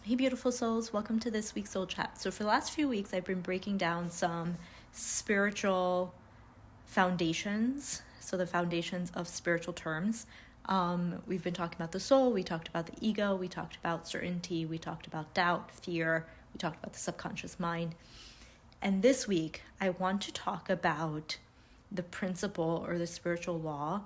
Hey beautiful souls, welcome to this week's Soul Chat. So for the last few weeks, I've been breaking down some spiritual foundations, so the foundations of spiritual terms. We've been talking about the soul, we talked about the ego, we talked about certainty, we talked about doubt, fear, we talked about the subconscious mind. And this week, I want to talk about the principle or the spiritual law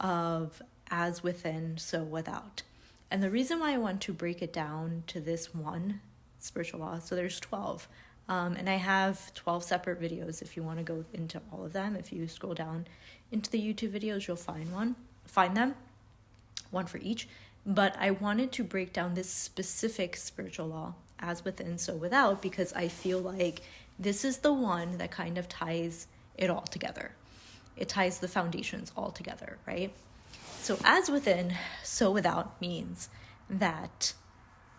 of as within, so without. And the reason why I want to break it down to this one spiritual law, so there's 12, and I have 12 separate videos if you want to go into all of them. If you scroll down into the YouTube videos, you'll find them, one for each. But I wanted to break down this specific spiritual law, as within, so without, because I feel like this is the one that kind of ties it all together. It ties the foundations all together, right? So as within, so without means that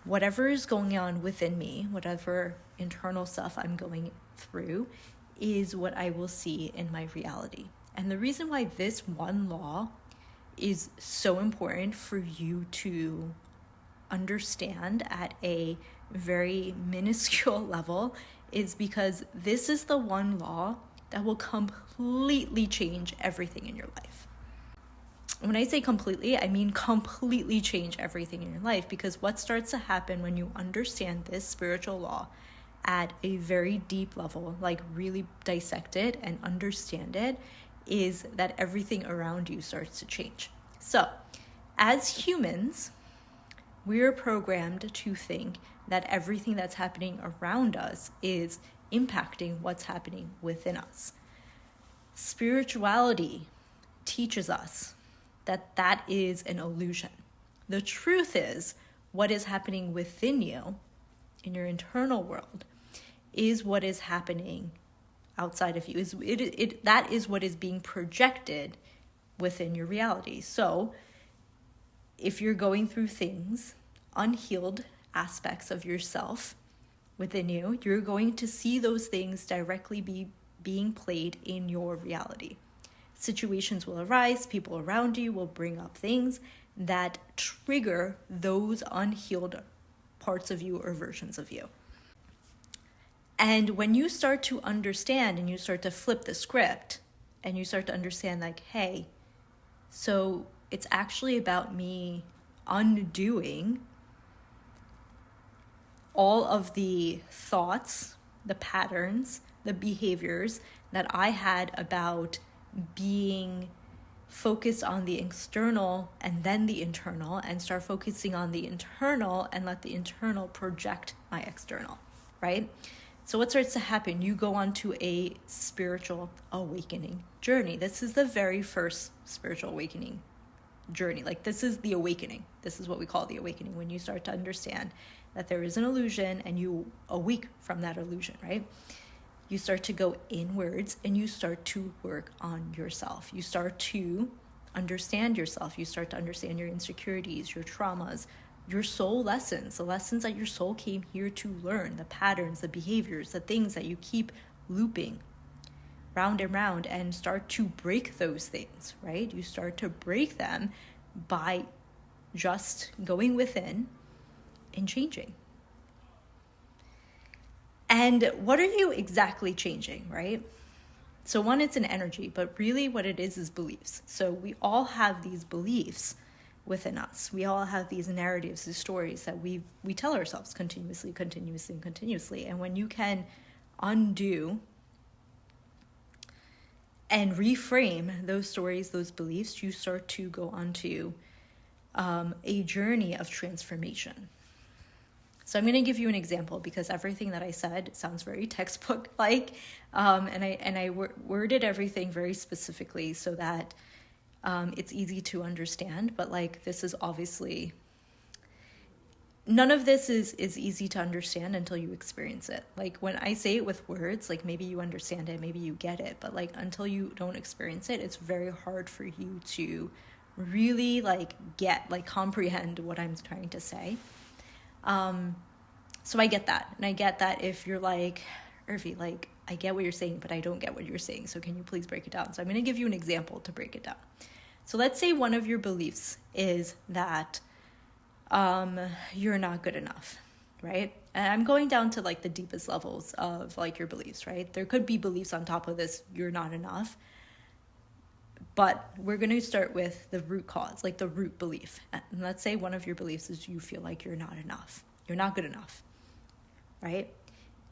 whatever is going on within me, whatever internal stuff I'm going through, is what I will see in my reality. And the reason why this one law is so important for you to understand at a very minuscule level is because this is the one law that will completely change everything in your life. When I say completely, I mean completely change everything in your life, because what starts to happen when you understand this spiritual law at a very deep level, like really dissect it and understand it, is that everything around you starts to change. So, as humans, we're programmed to think that everything that's happening around us is impacting what's happening within us. Spirituality teaches us that that is an illusion. The truth is, what is happening within you, in your internal world, is what is happening outside of you. That is what is being projected within your reality. So, if you're going through things, unhealed aspects of yourself within you, you're going to see those things directly being played in your reality. Situations will arise, people around you will bring up things that trigger those unhealed parts of you or versions of you. And when you start to understand and you start to flip the script and you start to understand, like, hey, so it's actually about me undoing all of the thoughts, the patterns, the behaviors that I had about being focused on the external and then the internal, and start focusing on the internal and let the internal project my external, right? So what starts to happen? You go on to a spiritual awakening journey. This is the very first spiritual awakening journey. Like, this is the awakening. This is what we call the awakening, when you start to understand that there is an illusion and you awake from that illusion, right? You start to go inwards and you start to work on yourself. You start to understand yourself. You start to understand your insecurities, your traumas, your soul lessons, the lessons that your soul came here to learn, the patterns, the behaviors, the things that you keep looping round and round, and start to break those things, right? You start to break them by just going within and changing. And what are you exactly changing, right? So one, it's an energy, but really what it is beliefs. So we all have these beliefs within us. We all have these narratives, these stories that we tell ourselves continuously. And when you can undo and reframe those stories, those beliefs, you start to go onto a journey of transformation. So I'm going to give you an example, because everything that I said sounds very textbook-like, and I worded everything very specifically so that it's easy to understand. But like, this is obviously, none of this is easy to understand until you experience it. Like, when I say it with words, like, maybe you understand it, maybe you get it, but like, until you don't experience it, it's very hard for you to really comprehend what I'm trying to say. So I get that. And I get that if you're like, Irvi, like, I get what you're saying, but I don't get what you're saying. So can you please break it down? So I'm going to give you an example to break it down. So let's say one of your beliefs is that you're not good enough, right? And I'm going down to like the deepest levels of like your beliefs, right? There could be beliefs on top of this, you're not enough. But we're going to start with the root cause, like the root belief. And let's say one of your beliefs is you feel like you're not enough. You're not good enough, right?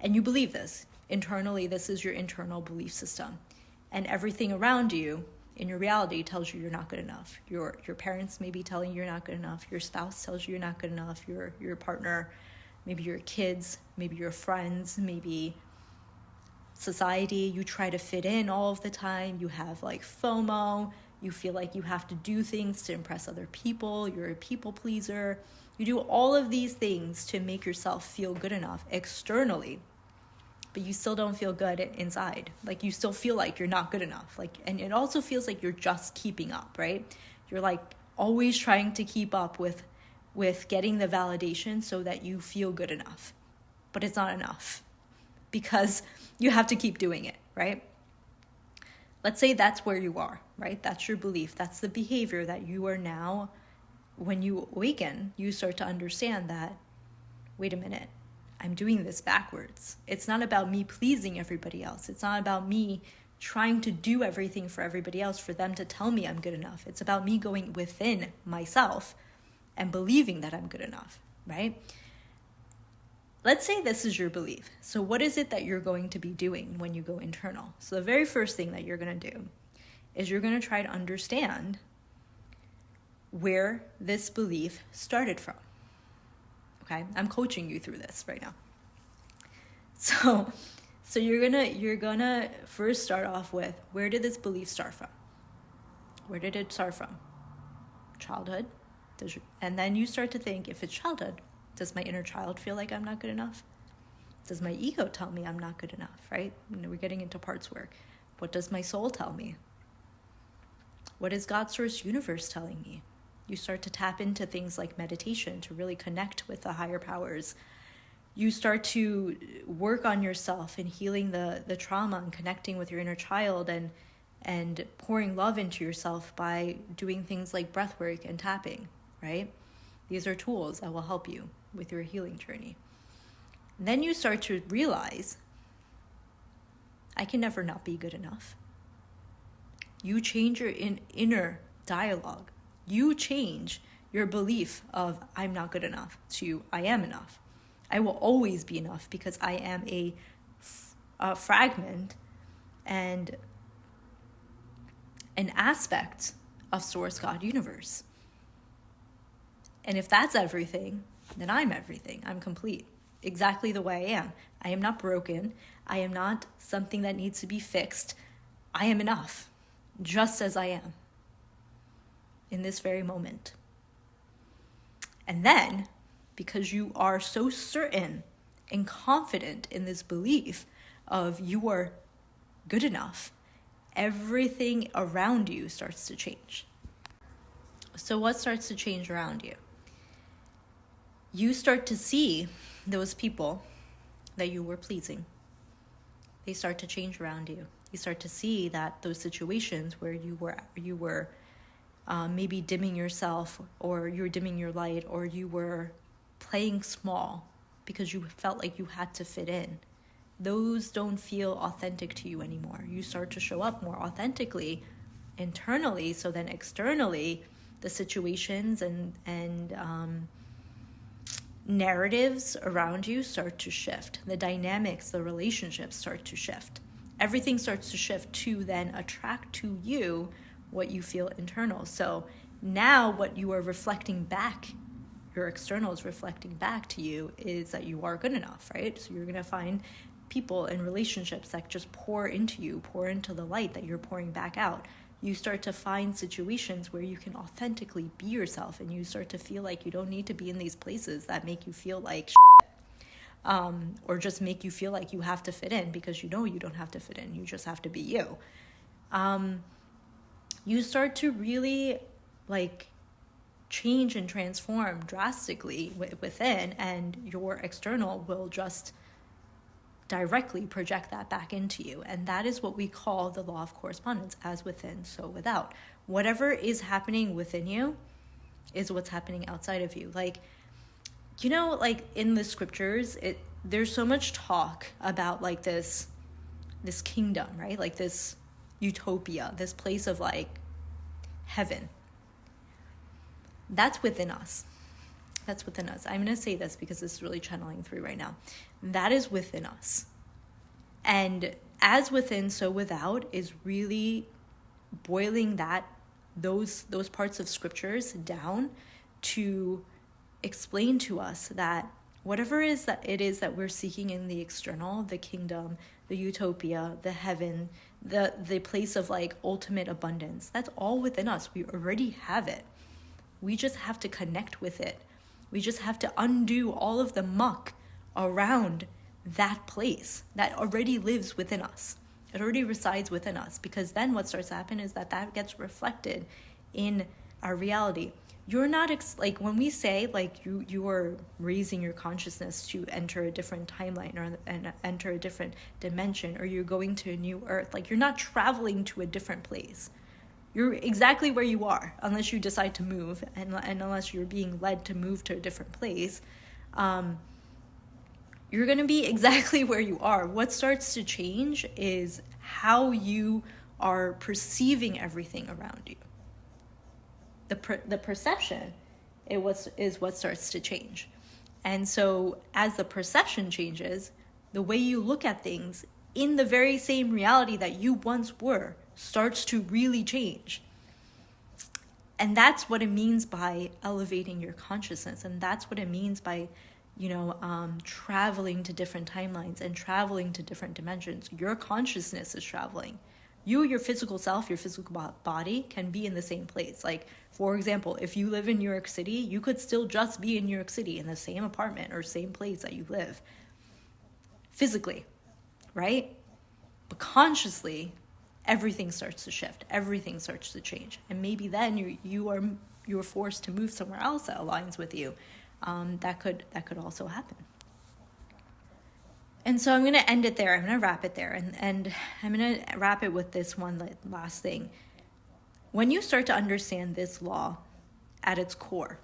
And you believe this. Internally, this is your internal belief system. And everything around you in your reality tells you you're not good enough. Your parents may be telling you you're not good enough. Your spouse tells you you're not good enough. Your partner, maybe your kids, maybe your friends, maybe society. You try to fit in all of the time. You have like FOMO. You feel like you have to do things to impress other people. You're a people pleaser. You do all of these things to make yourself feel good enough externally, but you still don't feel good inside. Like you still feel like you're not good enough. Like, and it also feels like you're just keeping up, right? You're like always trying to keep up with getting the validation so that you feel good enough, but it's not enough because you have to keep doing it, right? Let's say that's where you are, right? That's your belief. That's the behavior that you are now. When you awaken, you start to understand that, wait a minute, I'm doing this backwards. It's not about me pleasing everybody else. It's not about me trying to do everything for everybody else for them to tell me I'm good enough. It's about me going within myself and believing that I'm good enough, right? Let's say this is your belief. So what is it that you're going to be doing when you go internal? So the very first thing that you're going to do is you're going to try to understand where this belief started from. Okay, I'm coaching you through this right now. So you're gonna first start off with, where did this belief start from? Where did it start from? Childhood. And then you start to think, if it's childhood, does my inner child feel like I'm not good enough? Does my ego tell me I'm not good enough, right? We're getting into parts work. What does my soul tell me? What is God, source, universe telling me? You start to tap into things like meditation to really connect with the higher powers. You start to work on yourself and healing the trauma and connecting with your inner child and pouring love into yourself by doing things like breathwork and tapping, right? These are tools that will help you with your healing journey. And then you start to realize, I can never not be good enough. You change your inner dialogue. You change your belief of I'm not good enough to I am enough. I will always be enough because I am a fragment and an aspect of Source, God, Universe. And if that's everything, then I'm everything. I'm complete, exactly the way I am. I am not broken. I am not something that needs to be fixed. I am enough, just as I am in this very moment. And then, because you are so certain and confident in this belief of you are good enough, everything around you starts to change. So what starts to change around you? You start to see those people that you were pleasing. They start to change around you. You start to see that those situations where you were maybe dimming yourself, or you were dimming your light, or you were playing small because you felt like you had to fit in, those don't feel authentic to you anymore. You start to show up more authentically internally, so then externally the situations and narratives around you start to shift. The dynamics, the relationships start to shift. Everything starts to shift to then attract to you what you feel internal. So now what you are reflecting back, your external is reflecting back to you, is that you are good enough, right? So you're going to find people and relationships that just pour into you, pour into the light that you're pouring back out. You start to find situations where you can authentically be yourself, and you start to feel like you don't need to be in these places that make you feel like or just make you feel like you have to fit in, because you know you don't have to fit in. You just have to be you. You start to really change and transform drastically within, and your external will just directly project that back into you. And that is what we call the law of correspondence, as within, so without. Whatever is happening within you is what's happening outside of you. like in the scriptures, there's so much talk about like this kingdom, right? Like this utopia, this place of like heaven. That's within us. That's within us. I'm going to say this because it's really channeling through right now. That is within us. And as within, so without is really boiling those parts of scriptures down to explain to us that whatever it is that we're seeking in the external, the kingdom, the utopia, the heaven, the place of like ultimate abundance, that's all within us. We already have it. We just have to connect with it. We just have to undo all of the muck around that place that already lives within us. It already resides within us, because then what starts to happen is that gets reflected in our reality. You're not like when we say like you are raising your consciousness to enter a different timeline or enter a different dimension, or you're going to a new earth, like you're not traveling to a different place. You're exactly where you are, unless you decide to move, and unless you're being led to move to a different place. You're going to be exactly where you are. What starts to change is how you are perceiving everything around you. The perception is what starts to change. And so as the perception changes, the way you look at things in the very same reality that you once were starts to really change. And that's what it means by elevating your consciousness. And that's what it means by, traveling to different timelines and traveling to different dimensions. Your consciousness is traveling. Your physical self, your physical body can be in the same place. Like, for example, if you live in New York City, you could still just be in New York City in the same apartment or same place that you live physically, right? But consciously, everything starts to shift. Everything starts to change. And maybe then you're forced to move somewhere else that aligns with you. That could also happen. And so I'm going to end it there. I'm going to wrap it there. And I'm going to wrap it with this one last thing. When you start to understand this law at its core,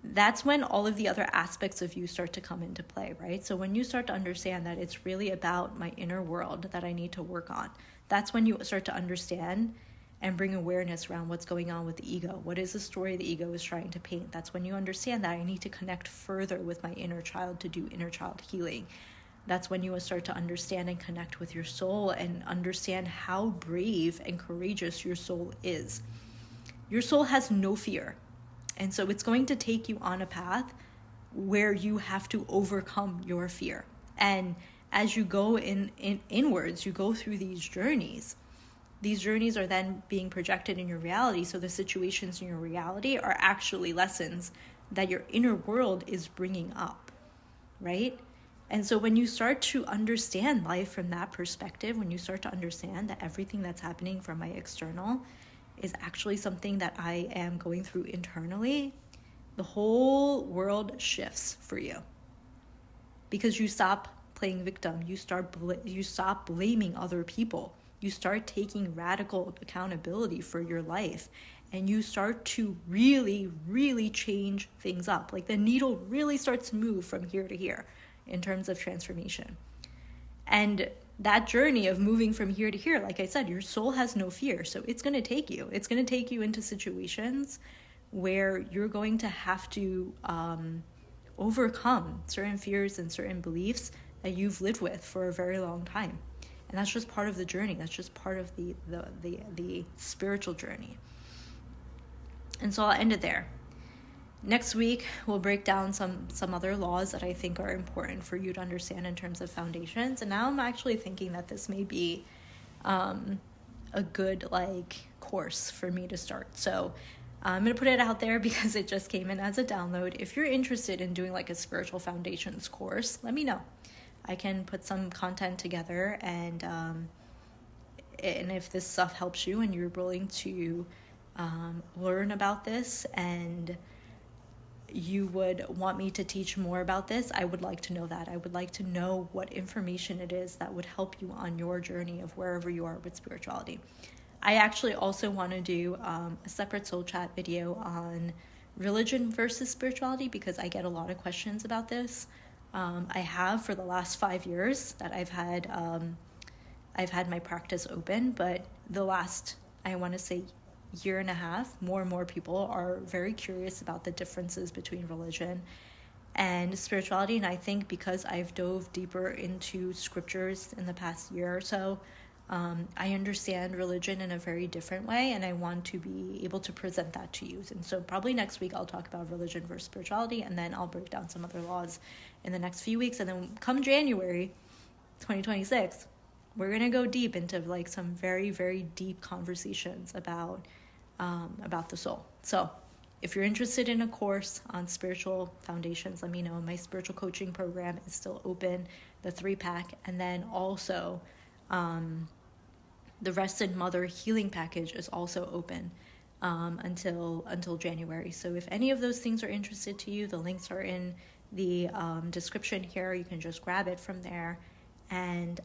that's when all of the other aspects of you start to come into play, right? So when you start to understand that it's really about my inner world that I need to work on, that's when you start to understand and bring awareness around what's going on with the ego. What is the story the ego is trying to paint? That's when you understand that I need to connect further with my inner child to do inner child healing. That's when you will start to understand and connect with your soul and understand how brave and courageous your soul is. Your soul has no fear. And so it's going to take you on a path where you have to overcome your fear. And as you go inwards, you go through these journeys. These journeys are then being projected in your reality. So the situations in your reality are actually lessons that your inner world is bringing up, right? And so when you start to understand life from that perspective, when you start to understand that everything that's happening from my external is actually something that I am going through internally, the whole world shifts for you. Because you stop playing victim, you stop blaming other people. You start taking radical accountability for your life, and you start to really, really change things up. Like the needle really starts to move from here to here in terms of transformation. And that journey of moving from here to here, like I said, your soul has no fear. So it's going to take you. It's going to take you into situations where you're going to have to overcome certain fears and certain beliefs that you've lived with for a very long time. And that's just part of the journey. That's just part of the spiritual journey. And so I'll end it there. Next week, we'll break down some other laws that I think are important for you to understand in terms of foundations. And now I'm actually thinking that this may be a good course for me to start. So I'm going to put it out there because it just came in as a download. If you're interested in doing a spiritual foundations course, let me know. I can put some content together, and if this stuff helps you and you're willing to learn about this and you would want me to teach more about this, I would like to know that. I would like to know what information it is that would help you on your journey of wherever you are with spirituality. I actually also want to do a separate soul chat video on religion versus spirituality, because I get a lot of questions about this. I have for the last 5 years that I've had my practice open, but the last, I want to say, year and a half, more and more people are very curious about the differences between religion and spirituality. And I think because I've dove deeper into scriptures in the past year or so, I understand religion in a very different way, and I want to be able to present that to you. And so probably next week I'll talk about religion versus spirituality, and then I'll break down some other laws in the next few weeks. And then come January 2026, we're going to go deep into like some very, very deep conversations about the soul. So if you're interested in a course on spiritual foundations, let me know. My spiritual coaching program is still open, the 3-pack, and then also the Rested Mother Healing package is also open until January. So if any of those things are interested to you, the links are in the description here. You can just grab it from there. And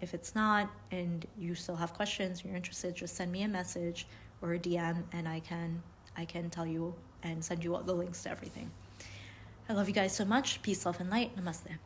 if it's not, and you still have questions, you're interested, just send me a message or a DM, and I can tell you and send you all the links to everything. I love you guys so much. Peace, love, and light. Namaste.